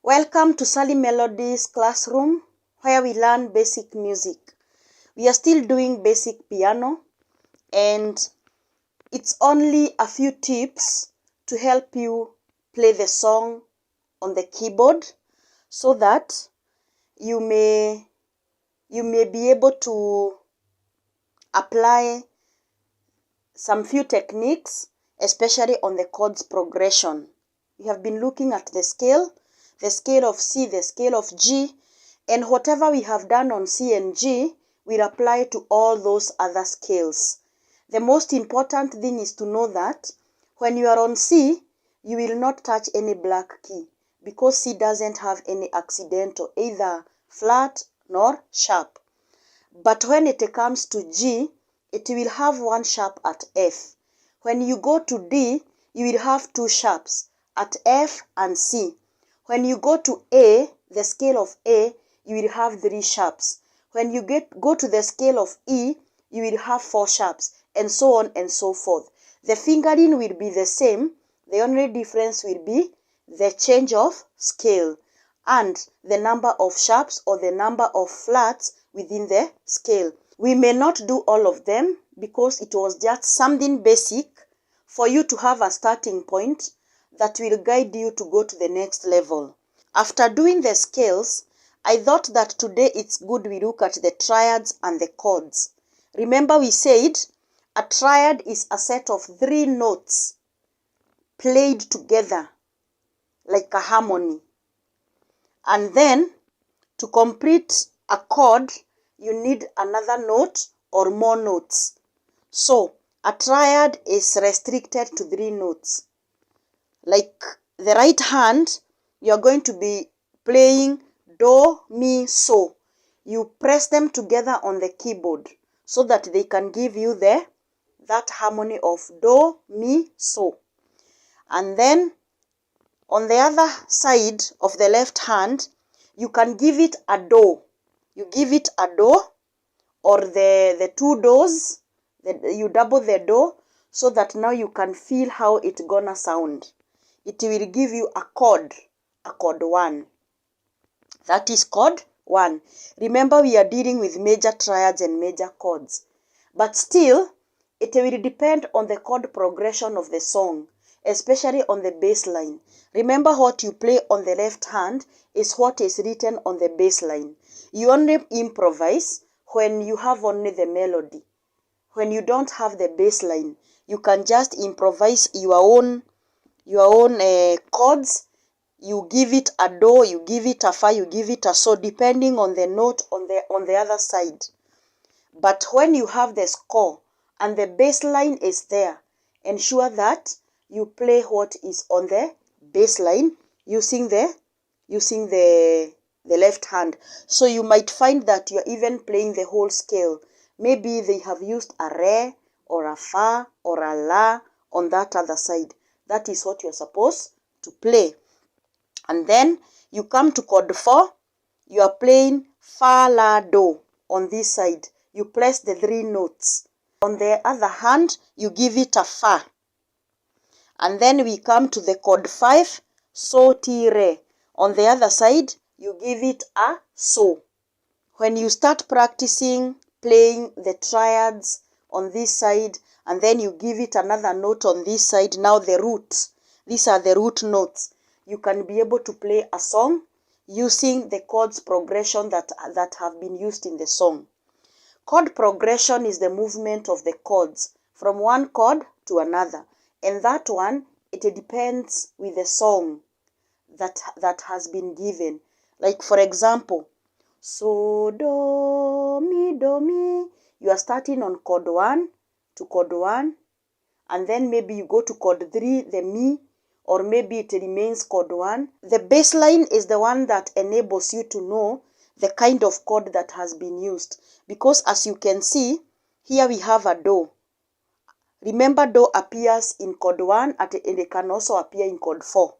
Welcome to Sally Melodies classroom, where we learn basic music. We are still doing basic piano, and it's only a few tips to help you play the song on the keyboard so that you may be able to apply some few techniques, especially on the chords progression. We have been looking at the scale of C, the scale of G, and whatever we have done on C and G will apply to all those other scales. The most important thing is to know that when you are on C, you will not touch any black key because C doesn't have any accidental, either flat nor sharp. But when it comes to G, it will have one sharp at F. When you go to D, you will have two sharps at F and C. When you go to A, the scale of A, you will have three sharps. When you go to the scale of E, you will have four sharps, and so on and so forth. The fingering will be the same. The only difference will be the change of scale and the number of sharps or the number of flats within the scale. We may not do all of them because it was just something basic for you to have a starting point that will guide you to go to the next level. After doing the scales, I thought that today it's good we look at the triads and the chords. Remember we said a triad is a set of three notes played together like a harmony. And then to complete a chord, you need another note or more notes. So a triad is restricted to three notes. Like the right hand, you are going to be playing do, mi, so. You press them together on the keyboard so that they can give you that harmony of do, mi, so. And then on the other side of the left hand, you can give it a do. You give it a do or the two do's. You double the do so that now you can feel how it's gonna sound. It will give you a chord 1. That is chord 1. Remember, we are dealing with major triads and major chords. But still, it will depend on the chord progression of the song, especially on the bass line. Remember, what you play on the left hand is what is written on the bass line. You only improvise when you have only the melody. When you don't have the bass line, you can just improvise your own chords. You give it a do, you give it a fa, you give it a so, depending on the note on the other side. But when you have the score and the bass line is there, ensure that you play what is on the bass line using the left hand. So you might find that you're even playing the whole scale. Maybe they have used a re or a fa or a la on that other side. That is what you're supposed to play. And then you come to chord 4. You are playing fa, la, do on this side. You press the three notes. On the other hand, you give it a fa. And then we come to the chord 5, so, ti, re. On the other side, you give it a so. When you start practicing playing the triads on this side, and then you give it another note on this side, now the root. These are the root notes. You can be able to play a song using the chords progression that have been used in the song. Chord progression is the movement of the chords from one chord to another. And that one, it depends with the song that has been given. Like for example, so, do, mi. You are starting on chord 1 to chord 1. And then maybe you go to chord 3, the mi. Or maybe it remains chord 1. The bass line is the one that enables you to know the kind of chord that has been used. Because as you can see, here we have a do. Remember, do appears in chord 1 and it can also appear in chord 4.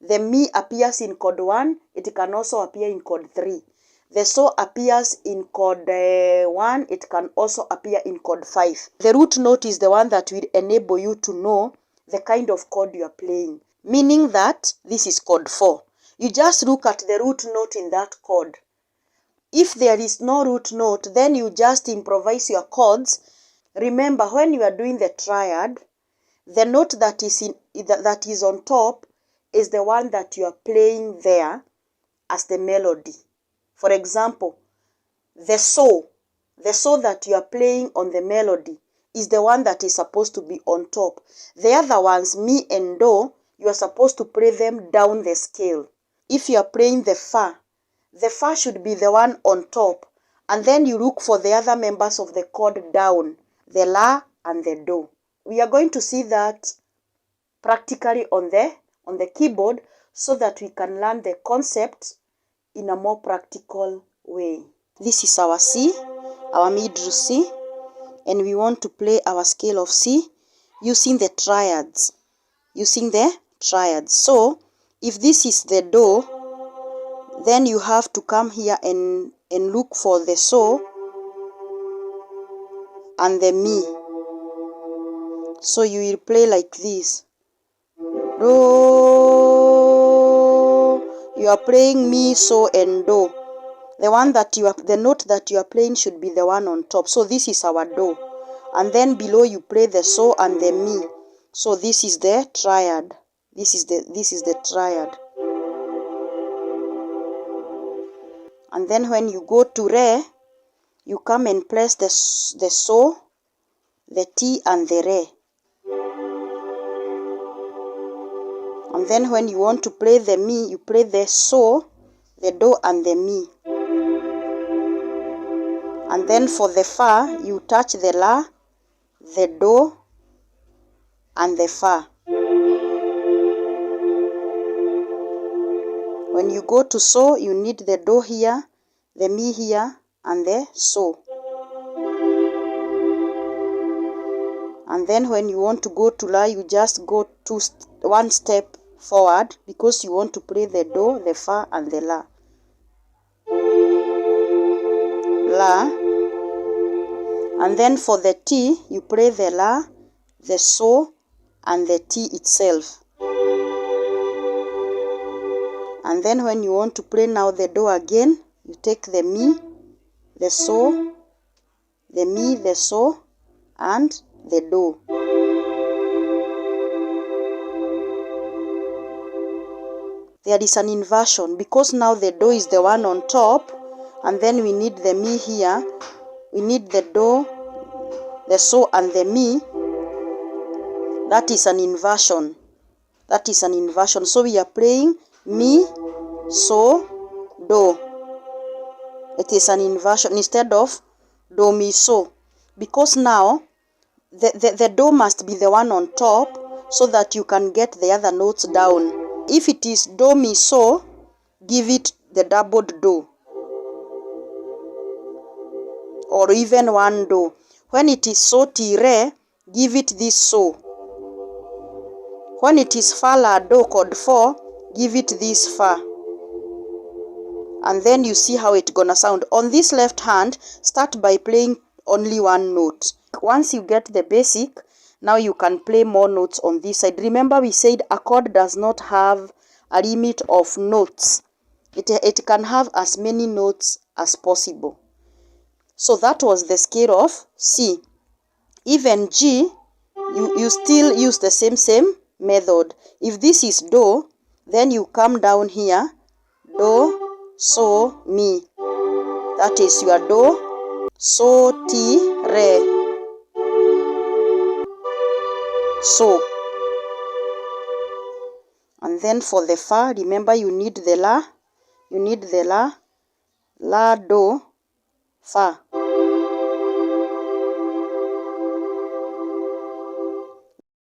The mi appears in chord 1, it can also appear in chord 3. The so appears in chord 1, it can also appear in chord 5. The root note is the one that will enable you to know the kind of chord you are playing. Meaning that this is chord 4. You just look at the root note in that chord. If there is no root note, then you just improvise your chords. Remember, when you are doing the triad, the note that is on top is the one that you are playing there as the melody. For example, the so that you are playing on the melody is the one that is supposed to be on top. The other ones, mi and do, you are supposed to play them down the scale. If you are playing the fa should be the one on top, and then you look for the other members of the chord down, the la and the do. We are going to see that practically on the keyboard so that we can learn the concept in a more practical way. This is our C, our mid C, and we want to play our scale of C using the triads. So, if this is the do, then you have to come here and look for the so and the mi. So you will play like this. Do. You are playing mi, so, and do. The note that you are playing should be the one on top. So this is our do. And then below you play the so and the mi. So this is the triad. This is the triad. And then when you go to re, you come and place the so, the ti and the re. And then when you want to play the mi, you play the so, the do and the mi. And then for the fa, you touch the la, the do and the fa. When you go to so, you need the do here, the mi here, and the so. And then when you want to go to la, you just go one step forward because you want to play the do, the fa, and the la. La. And then for the ti, you play the la, the so, and the ti itself. And then when you want to play now the do again, you take the mi, the so, the mi, the so, and the do. There is an inversion because now the do is the one on top, and then we need the mi here. We need the do, the so, and the mi. That is an inversion. So we are playing mi, so, do. It is an inversion instead of do, mi, so. Because now the do must be the one on top so that you can get the other notes down. If it is do, mi, so, give it the doubled do. Or even one do. When it is so, ti, re, give it this so. When it is fa, la, do, chord 4, give it this fa. And then you see how it's gonna sound. On this left hand, start by playing only one note. Once you get the basic, now you can play more notes on this side. Remember we said a chord does not have a limit of notes. It can have as many notes as possible. So that was the scale of C. Even G, you still use the same method. If this is do, then you come down here, do, so, mi. That is your do, so, ti, re. So. And then for the fa, remember you need the la, la, do, fa.